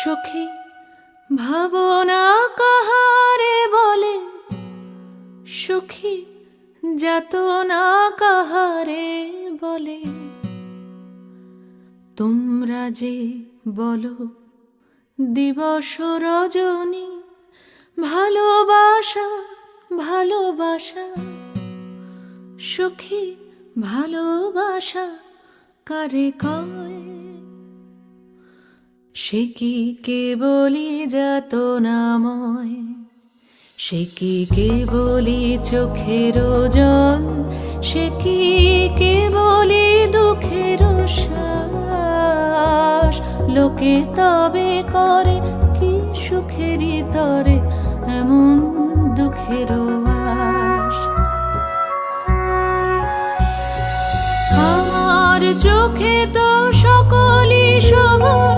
সখী ভাবনা কাহারে বলে, সখী যাতনা কাহারে বলে। তোমরা যে বলো দিবস রজনী, ভালোবাসা ভালোবাসা, সখী ভালোবাসা কারে কয়? সে কি কেবলি যাতনাময়, সে কি কেবলি চোখের জল, সে কি কেবলি দুঃখের শ্বাস? লোকে তবে করে কি সুখেরই তরে এমন দুঃখের আশ? আমার চোখে তো সকলই শোভন,